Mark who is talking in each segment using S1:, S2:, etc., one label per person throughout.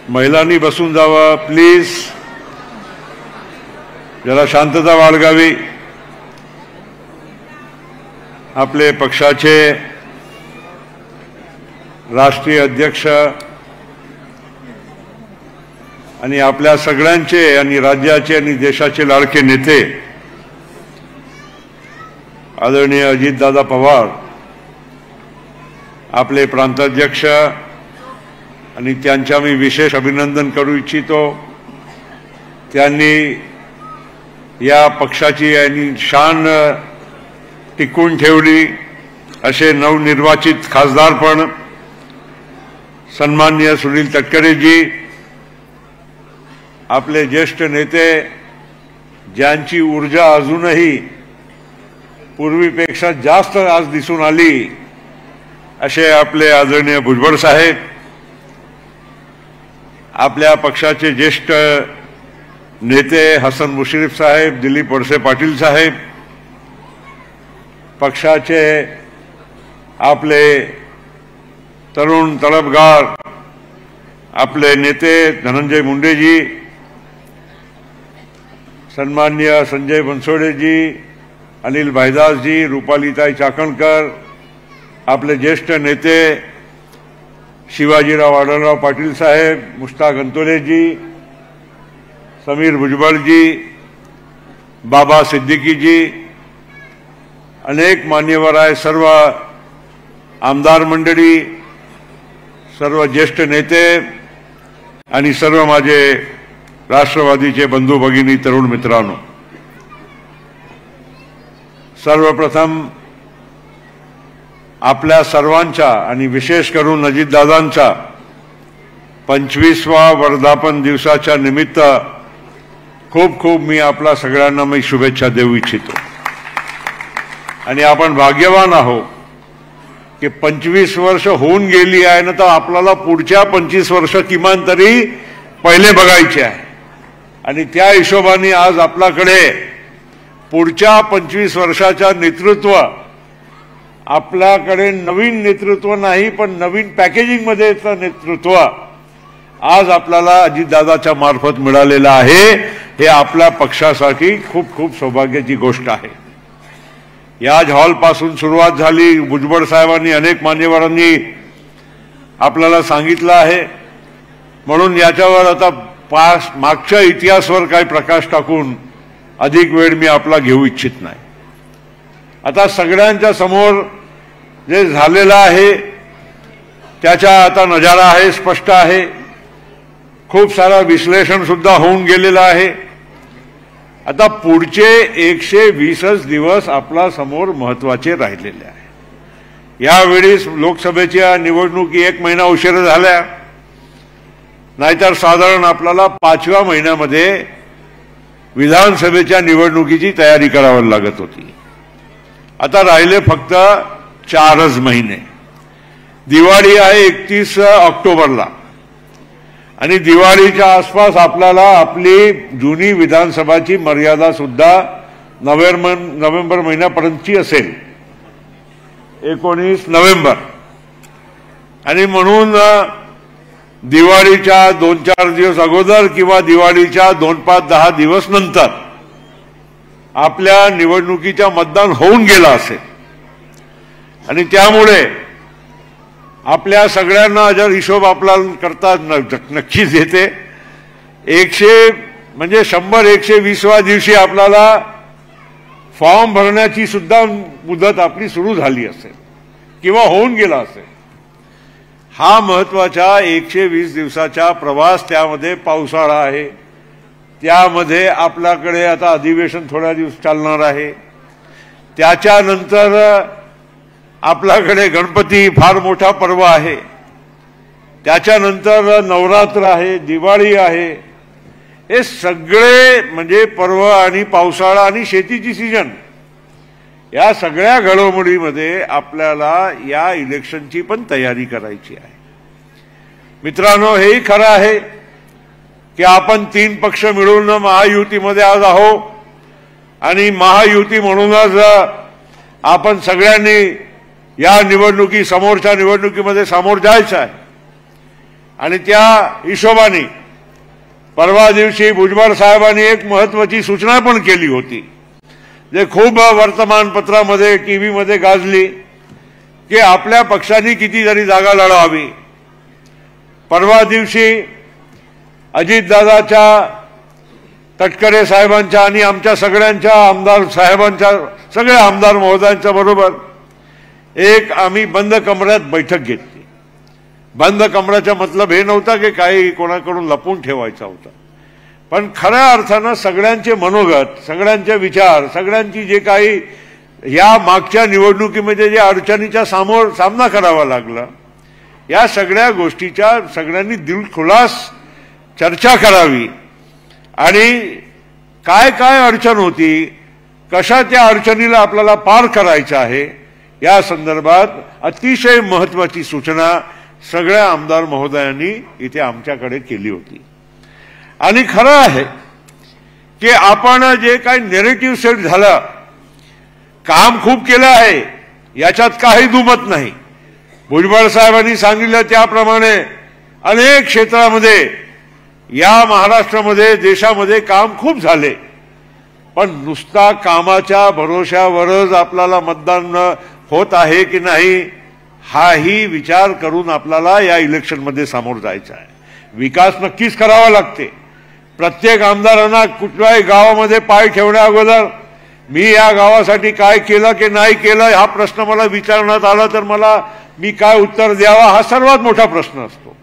S1: महिलांनी बसून जावं प्लीज, जरा शांतता बाळगावी। आपले पक्षाचे राष्ट्रीय अध्यक्ष आणि आपल्या सगळ्यांचे आणि राज्याचे आणि देशाचे लाडके नेते आदरणीय अजितदादा पवार, आपले प्रांताध्यक्ष, आणि त्यांचा मी विशेष अभिनंदन करू इच्छितो। त्यांनी या पक्षाची आणि शान टिकवून ठेवली। असे नवनिर्वाचित खासदार पण सन्माननीय सुनील तटकरेजी, आपले ज्येष्ठ नेते ज्यांची ऊर्जा अजूनही पूर्वीपेक्षा जास्त आज दिसून आली, असे आपले आदरणीय भुजबळ साहेब, आपल्या पक्षाचे ज्येष्ठ नेते हसन मुश्रीफ साहेब, दिलीप वळसे पाटील साहेब, पक्षाचे आपले तरुण तळपगार आपले नेते धनंजय मुंडेजी, सन्माननीय संजय बनसोडेजी, अनिल भाईदासजी, रुपालीताई चाकणकर, आपले ज्येष्ठ नेते शिवाजीराव आढळराव पाटील साहेब, मुश्ताक अंतोलेजी, समीर भुजबळजी, बाबा सिद्दीकीजी, अनेक मान्यवर आहे, सर्व आमदार मंडळी, सर्व ज्येष्ठ नेते आणि सर्व माझे राष्ट्रवादीचे बंधू भगिनी तरुण मित्रांनो, सर्वप्रथम आपल्या सर्वांच्या आणि विशेष करून अजितदादांच्या 25वा वर्धापन दिवसाच्या निमित्त खूप खूप मी आपल्या सगळ्यांना मी शुभेच्छा देऊ इच्छितो। आणि आपण भाग्यवान आहोत की 25 वर्ष होऊन गेली आहे ना, तर आपल्याला पुढच्या 25 वर्ष किमान तरी पहिले बघायचे आहे। आणि त्या हिशोबाने आज आपल्याकडे पुढच्या 25 वर्षाचा नेतृत्व, आपल्याकडे नवीन नेतृत्व नाही पण नवीन पॅकेजिंग मध्येचं नेतृत्व आज आपल्याला अजितदादाच्या मार्फत मिळालेलं आहे। हे आपल्या पक्षासाठी खूप खूप सौभाग्याची गोष्ट आहे। याच हॉलपासून सुरुवात झाली। भुजबळ साहेबांनी अनेक मान्यवरांनी आपल्याला सांगितलं आहे, म्हणून याच्यावर आता मागच्या इतिहासावर काही प्रकाश टाकून अधिक वेळ मी आपला घेऊ इच्छित नाही। आता सगळ्यांच्या समोर जे झालेलं आहे त्याचा आता नजारा आहे, स्पष्ट आहे। खूप सारा विश्लेषण सुद्धा होऊन गेलेलं आहे। आता पुढचे 120 दिवस आपल्या समोर महत्त्वाचे राहिलेले आहे। यावेळी लोकसभेच्या निवडणुकी 1 महिना उशीर झाल्या, नाहीतर साधारण आपल्याला 5व्या महिन्यामध्ये विधानसभेच्या निवडणुकीची तयारी करावी लागत होती। आता राहिले फक्त 4च महिने। दिवाळी आहे 31 ऑक्टोबरला, आणि दिवाळीच्या आसपास आपल्याला आपली जुनी विधानसभाची मर्यादा सुद्धा नोव्हेंबर महिन्यापर्यंतची असेल, 19 नोव्हेंबर। आणि म्हणून दिवाळीच्या 2-4 दिवस अगोदर किंवा दिवाळीच्या 2-5-10 दिवस नंतर आपल्या निवडणुकीचा मतदान होऊन गेला असेल। आणि त्यामुळे आपल्या सगळ्यांना जर हिशोब आपला करता नक्कीच येते, 100-120व्या दिवशी आपल्याला फॉर्म भरण्याची सुद्धा मुदत आपली सुरू झाली असेल किंवा होऊन गेला असेल। हा महत्त्वाचा 120 दिवसाचा प्रवास, त्यामध्ये पावसाळा आहे, त्यामध्ये आपल्याकडे आता अधिवेशन थोड्या दिवस चालणार आहे, त्याच्यानंतर आपल्याकडे गणपती फार मोठा पर्व आहे, त्याच्यानंतर नवरात्र आहे, दिवाळी आहे। हे सगळे म्हणजे पर्व आणि पावसाळा आणि शेतीची सीजन, या सगळ्या घडामोडीमध्ये आपल्याला या इलेक्शनची पण तयारी करायची आहे। मित्रांनो, हेही खरं आहे की आपण 3 पक्ष मिळून महायुतीमध्ये आज आहोत, आणि महायुती म्हणूनच आपण सगळ्यांनी या निवडणुकी समोरच्या निवडणुकीमध्ये सामोर जायचं आहे। आणि त्या हिशोबाने परवा दिवशी भुजबळ साहेबांनी एक महत्वाची सूचना पण केली होती, जे खूप वर्तमानपत्रामध्ये टीव्हीमध्ये गाजली, की आपल्या पक्षाने कितीतरी जागा लढवावी. परवा दिवशी अजितदादाच्या, तटकरे साहेबांच्या आणि आमच्या सगळ्यांच्या आमदार साहेबांच्या, सगळ्या आमदार महोदयांच्या बरोबर एक आम्ही बंद कमऱ्यात बैठक घेतली. बंद कमऱ्याचा मतलब हे नव्हता की काही कोणाकडून लपून ठेवायचा होता, पण खऱ्या अर्थानं सगळ्यांचे मनोगत, सगळ्यांचे विचार, सगळ्यांची जे काही या मागच्या निवडणुकीमध्ये जे अडचणीचा सामना करावा लागला, या सगळ्या गोष्टीच्या सगळ्यांनी दिलखुलास चर्चा करावी आणि काय काय अडचण होती, कशा त्या अडचणीला आपल्याला पार करायचं आहे, या संदर्भात अतिशय महत्वाची सूचना सगळ्या आमदार महोदयांनी इथे आमच्याकडे केली होती. आणि खरं आहे की आपण जे काही नेरेटिव्ह सेट झालं, काम खूप केलं आहे, याच्यात काही दुमत नाही. भुजबळ साहेबांनी सांगितलं त्याप्रमाणे अनेक क्षेत्रामध्ये या महाराष्ट्रामध्ये, देशामध्ये काम खूप झाले, पण नुसता कामाच्या भरोश्यावरच आपल्याला मतदान होत आहे की नाही, हाही विचार करून आपल्याला या इलेक्शनमध्ये सामोरं जायचं आहे. विकास नक्कीच करावा लागते. प्रत्येक आमदारांना कुठल्याही गावामध्ये पाय ठेवण्या अगोदर मी या गावासाठी काय केलं की नाही केलं हा प्रश्न मला विचारण्यात आला तर मी काय उत्तर द्यावा, हा सर्वात मोठा प्रश्न असतो.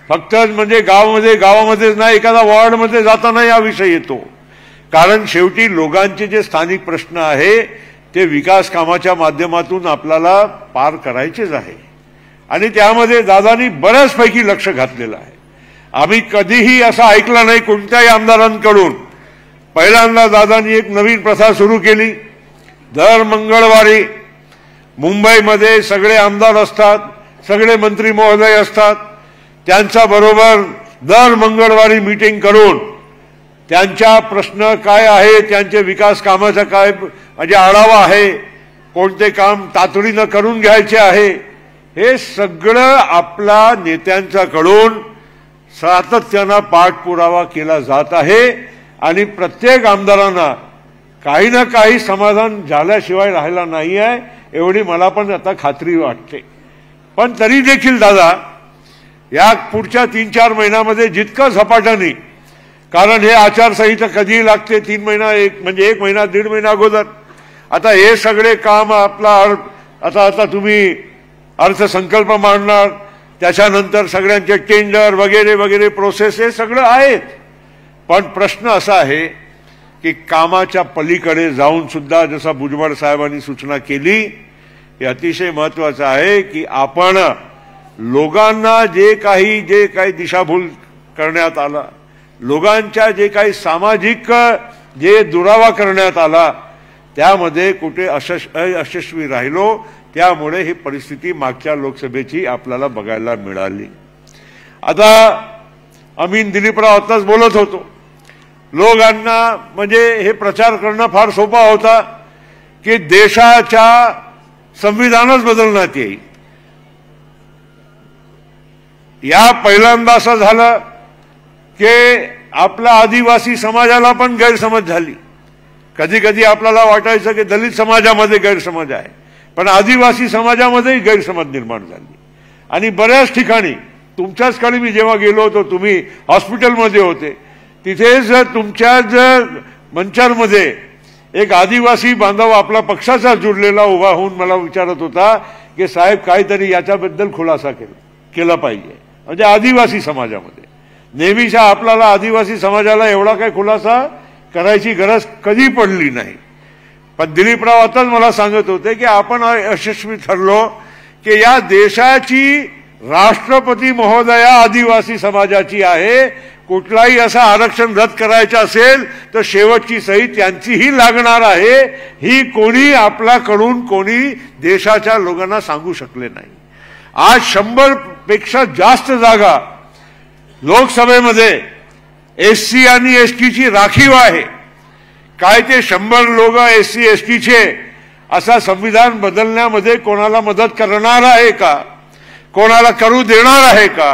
S1: फक्त म्हणजे गावामध्येच नाही, एखादा वॉर्डमध्ये जाताना हा विषय येतो. कारण शेवटी लोकांचे जे स्थानिक प्रश्न आहे ते विकास कामाच्या माध्यमातून आपल्याला पार करायचेच आहे आणि त्यामध्ये दादांनी बऱ्याचपैकी लक्ष घातलेलं आहे. आम्ही कधीही असं ऐकलं नाही कोणत्याही आमदारांकडून. पहिल्यांदा दादांनी एक नवीन प्रथा सुरू केली. दर मंगळवारी मुंबईमध्ये सगळे आमदार असतात, सगळे मंत्री महोदय असतात, त्यांच्या बरोबर दर मंगळवारी मीटिंग करून त्यांच्या प्रश्न काय आहे, त्यांचे विकास कामाचा काय म्हणजे आढावा आहे, कोणते काम तातडीनं करून घ्यायचे आहे, हे सगळं आपल्या नेत्यांच्याकडून सातत्यानं पाठपुरावा केला जात आहे आणि प्रत्येक आमदारांना काही ना काही समाधान झाल्याशिवाय राहिला नाही आहे, एवढी मला पण आता खात्री वाटते. पण तरी देखील दादा या पुढच्या 3-4 महिन्यामध्ये जितकं झपाट्याने, कारण हे आचारसंहिता कधी लागते 3 महिना, एक महिना 1.5 महिना अगोदर, आता हे सगळे काम आपला आता तुम्ही अर्थसंकल्प मांडणार, त्याच्यानंतर सगळ्यांचे टेंडर वगैरे वगैरे प्रोसेस हे सगळं आहेत. पण प्रश्न असा आहे की कामाच्या पलीकडे जाऊन सुद्धा जसा भुजबळ साहेबांनी सूचना केली, हे अतिशय महत्वाचं आहे की आपण लोकांना जे काही दिशाभूल करण्यात आला, लोकांच्या जे काही सामाजिक जे दुरावा करण्यात आला, त्यामध्ये कुठे अयशस्वी राहिलो, त्यामुळे ही परिस्थिती मागच्या लोकसभेची आपल्याला बघायला मिळाली. आता अमीन दिलीपराव आताच बोलत होतो, लोकांना म्हणजे हे प्रचार करणं फार सोपा होता की देशाच्या संविधानच बदलण्यात येईल. या पहिल्यांदा असं झालं की आपल्या आदिवासी समाजाला पण गैरसमज झाली. कधी कधी आपल्याला वाटायचं की दलित समाजामध्ये गैरसमज आहे, पण आदिवासी समाजामध्येही गैरसमज निर्माण झाली. आणि बऱ्याच ठिकाणी तुमच्याचकडे मी जेव्हा गेलो होतो, तुम्ही हॉस्पिटलमध्ये होते, तिथेच तुमच्याच मंचारमध्ये एक आदिवासी बांधव आपला पक्षाचा जुडलेला उभा होऊन मला विचारत होता की साहेब काहीतरी याच्याबद्दल खुलासा केला पाहिजे. म्हणजे आदिवासी समाजामध्ये नेहमीच्या आपल्याला आदिवासी समाजाला एवढा काही खुलासा करायची गरज कधी पडली नाही. पण दिलीपराव आताच मला सांगत होते की आपण यशस्वी ठरलो की या देशाची राष्ट्रपती महोदया आदिवासी समाजाची आहे. कुठलाही असं आरक्षण रद्द करायचं असेल तर शेवटची सही त्यांचीही लागणार आहे. ही कोणी आपल्याकडून कोणी देशाच्या लोकांना सांगू शकले नाही. आज 100 पेक्षा जास्त जागा लोकसभेमध्ये एससी आणि एसटीची राखीव आहे. काय ते 100 लोक एससी एसटीचे असा संविधान बदलण्यामध्ये कोणाला मदत करणार आहे का, कोणाला करू देणार आहे का,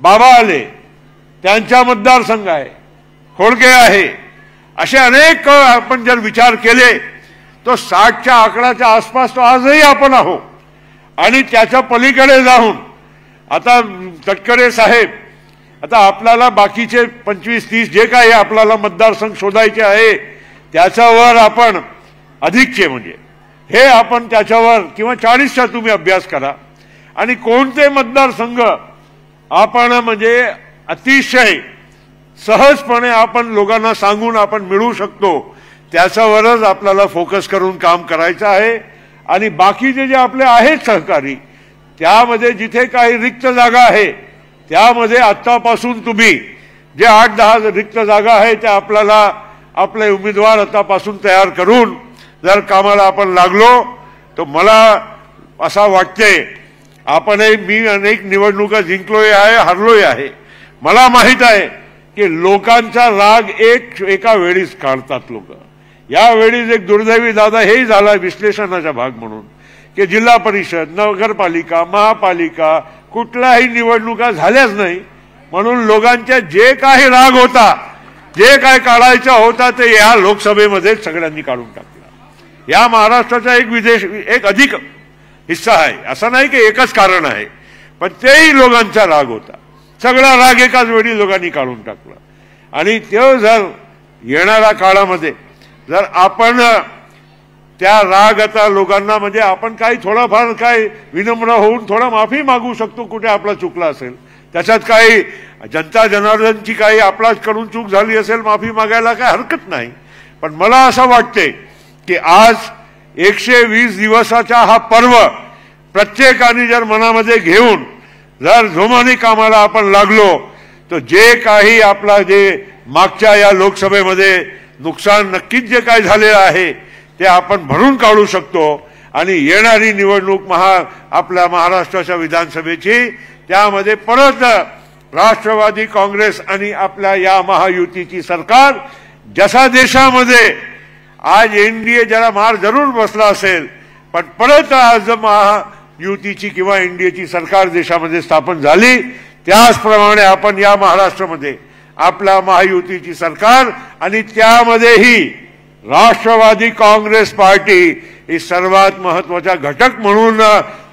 S1: बाबा आले, त्यांचा मतदारसंघ आहे, खोडके आहे, असे अनेक आपण जर विचार केले तो 60च्या आकड्याच्या आसपास तो आजही आपण आहोत. आणि त्याच्या पलीकडे जाऊन आता तटकरे साहेब, आता आपल्याला बाकीचे 25-30 जे काही आपल्याला मतदारसंघ शोधायचे आहे त्याच्यावर आपण अधिकचे म्हणजे हे आपण त्याच्यावर किंवा 40चा तुम्ही अभ्यास करा आणि कोणते मतदारसंघ आपण म्हणजे अतिशय सहजपणे आपण लोकांना सांगून आपण मिळवू शकतो त्याच्यावरच आपल्याला फोकस करून काम करायचं आहे. आणि बाकीचे जे आपले आहेत सहकारी त्यामध्ये जिथे काही रिक्त जागा आहे त्यामध्ये आत्तापासून तुम्ही जे 8-10 रिक्त जागा आहे त्या आपल्याला आपले उमेदवार आतापासून तयार करून जर कामाला आपण लागलो तर मला असा वाटते आपणही मी अनेक निवडणुका जिंकलोय आहे, हरलोय आहे. मला माहित आहे की लोकांचा राग एका वेळीच काढतात लोक. यावेळीच एक दुर्दैवी दादा हेही झाला विश्लेषणाचा भाग म्हणून की जिल्हा परिषद, नगरपालिका, महापालिका कुठल्याही निवडणुका झाल्याच नाही म्हणून लोकांच्या जे काही राग होता, जे काय काढायचा होता ते या लोकसभेमध्ये सगळ्यांनी काढून टाकला. या महाराष्ट्राचा एक अधिक हिस्सा आहे, असं नाही की एकच कारण आहे, पण तेही लोकांचा राग होता. सगळा राग एकाच वेळी लोकांनी काढून टाकला. आणि तो जर येणाऱ्या काळामध्ये जर आपण त्या राग आता लोकांना म्हणजे आपण काही थोडाफार काय विनम्र होऊन थोडा माफी मागू शकतो कुठे आपला चुकला असेल, त्याच्यात काही जनता जनार्दनची काही आपल्याकडून चूक झाली असेल माफी मागायला काही हरकत नाही. पण मला असं वाटते की आज 120 दिवसाचा हा पर्व प्रत्येकाने जर मनामध्ये घेऊन जर जोमाने कामाला आपण लागलो तर जे काही आपला जे मागच्या या लोकसभेमध्ये नुकसान नक्कीच जे काही झालेलं आहे ते आपण भरून काढू शकतो. आणि येणारी निवडणूक आपल्या महाराष्ट्राच्या विधानसभेची त्यामध्ये परत राष्ट्रवादी काँग्रेस आणि आपल्या या महायुतीची सरकार जसा देशामध्ये आज एनडीए जरा मार जरूर बसला असेल पण परत आज महायुतीची किंवा एनडीएची सरकार देशामध्ये स्थापन झाली त्याचप्रमाणे आपण या महाराष्ट्रामध्ये आपल्या महायुतीची सरकार आणि त्यामध्येही राष्ट्रवादी काँग्रेस पार्टी ही सर्वात महत्वाचा घटक म्हणून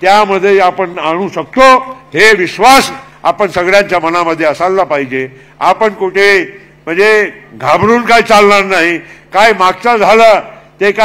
S1: त्यामध्ये आपण आणू शकतो. हे विश्वास आपण सगळ्यांच्या मनामध्ये असायला पाहिजे. आपण कुठे म्हणजे घाबरून काय चालणार नाही. काय मागचं झालं ते काय